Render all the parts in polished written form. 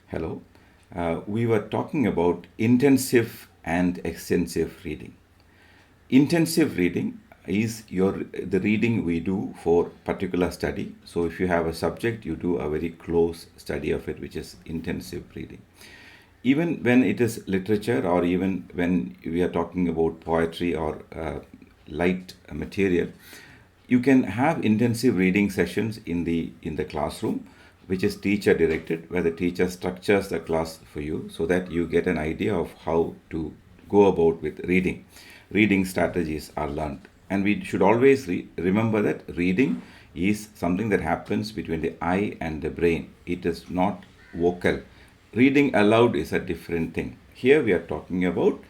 Hello. We were talking about intensive and extensive reading. Intensive reading is the reading we do for particular study. So if you have a subject, you do a very close study of it, which is intensive reading. Even when it is literature, or even when we are talking about poetry or light material, you can have intensive reading sessions in the classroom, which is teacher directed, where the teacher structures the class for you so that you get an idea of how to go about with reading strategies are learned. And we should always remember that reading is something that happens between the eye and the brain. It is not vocal. Reading aloud is a different thing. Here we are talking about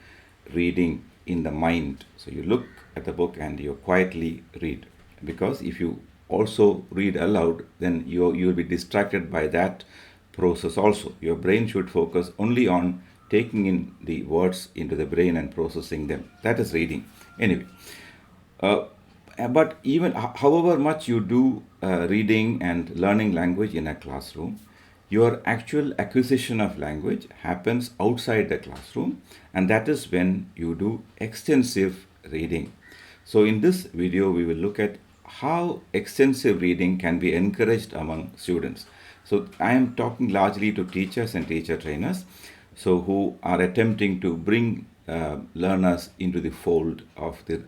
reading in the mind. So you look at the book and you quietly read. Because if you also read aloud, then you will be distracted by that process also. Your brain should focus only on taking in the words into the brain and processing them. That is reading. Anyway, uh, but even however much you do reading and learning language in a classroom, your actual acquisition of language happens outside the classroom, and that is when you do extensive reading. So, in this video, we will look at how extensive reading can be encouraged among students. So, I am talking largely to teachers and teacher trainers, so who are attempting to bring learners into the fold of the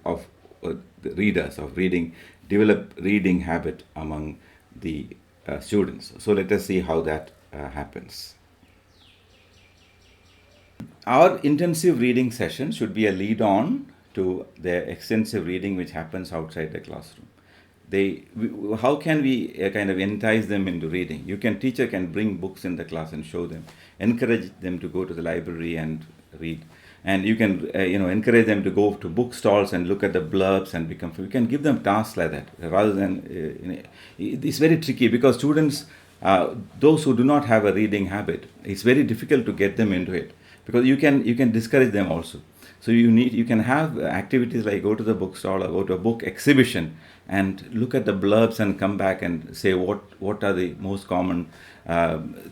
readers of reading, develop reading habit among the students. So let us see how that happens. Our intensive reading session should be a lead on to the extensive reading which happens outside the classroom. How can we kind of entice them into reading? Teacher can bring books in the class and show them, encourage them to go to the library and read, and you can encourage them to go to bookstores and look at the blurbs and become. We can give them tasks like that rather than it's very tricky because students, those who do not have a reading habit, it's very difficult to get them into it because you can discourage them also. So you can have activities like go to the bookstore or go to a book exhibition and look at the blurbs and come back and say what are the most common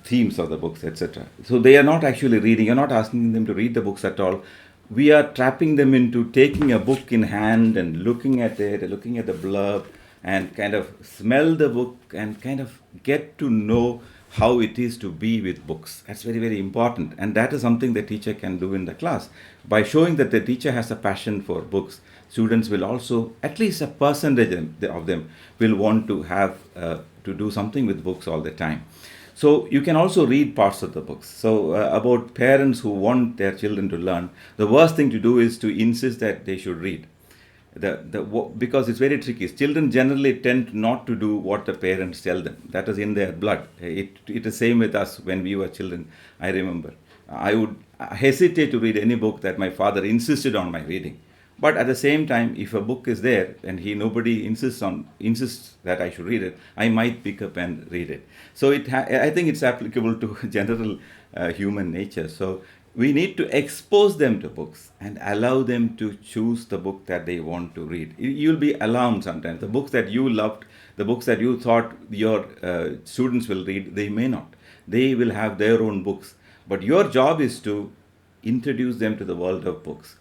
themes of the books, etc. So they are not actually reading. You're not asking them to read the books at all. We are trapping them into taking a book in hand and looking at it, looking at the blurb, and kind of smell the book and kind of get to know how it is to be with books. That's very, very important. And that is something the teacher can do in the class. By showing that the teacher has a passion for books, students will also, at least a percentage of them, will want to have to do something with books all the time. So you can also read parts of the books. So about parents who want their children to learn, the worst thing to do is to insist that they should read because it's very tricky. Children generally tend not to do what the parents tell them. That is in their blood. It is same with us when we were children. I remember I would hesitate to read any book that my father insisted on my reading. But at the same time, if a book is there and nobody insists that I should read it, I might pick up and read it. So I think it's applicable to general human nature. So we need to expose them to books and allow them to choose the book that they want to read. You'll be alarmed sometimes. The books that you loved, the books that you thought your students will read, they may not. They will have their own books. But your job is to introduce them to the world of books.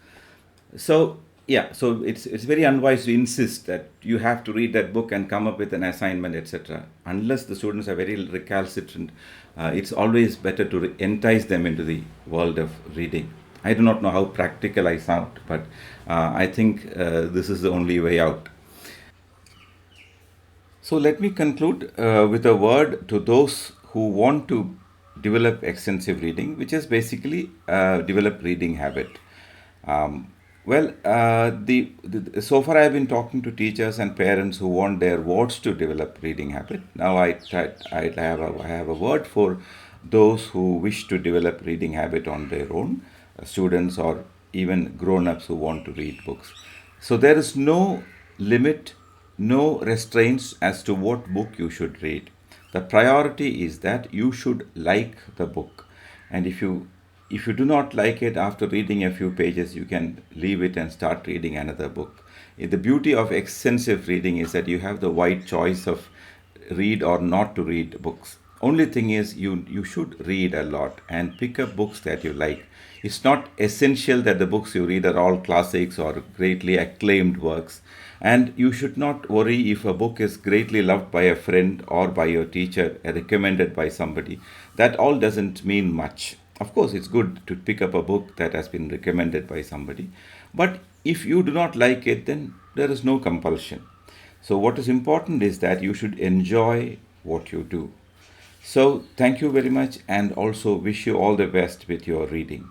So it's very unwise to insist that you have to read that book and come up with an assignment, etc. Unless the students are very recalcitrant, it's always better to entice them into the world of reading. I do not know how practical I sound, but I think this is the only way out. So let me conclude with a word to those who want to develop extensive reading, which is basically develop reading habit. So far I've been talking to teachers and parents who want their wards to develop reading habit. Now I have a word for those who wish to develop reading habit on their own, students or even grown-ups who want to read books. So there is no limit, no restraints as to what book you should read. The priority is that you should like the book. And if you do not like it after reading a few pages, you can leave it and start reading another book. The beauty of extensive reading is that you have the wide choice of read or not to read books. only thing is you should read a lot and pick up books that you like. It's not essential that the books you read are all classics or greatly acclaimed works. And you should not worry if a book is greatly loved by a friend or by your teacher, recommended by somebody. That all doesn't mean much. Of course, it's good to pick up a book that has been recommended by somebody. But if you do not like it, then there is no compulsion. So, what is important is that you should enjoy what you do. So, thank you very much, and also wish you all the best with your reading.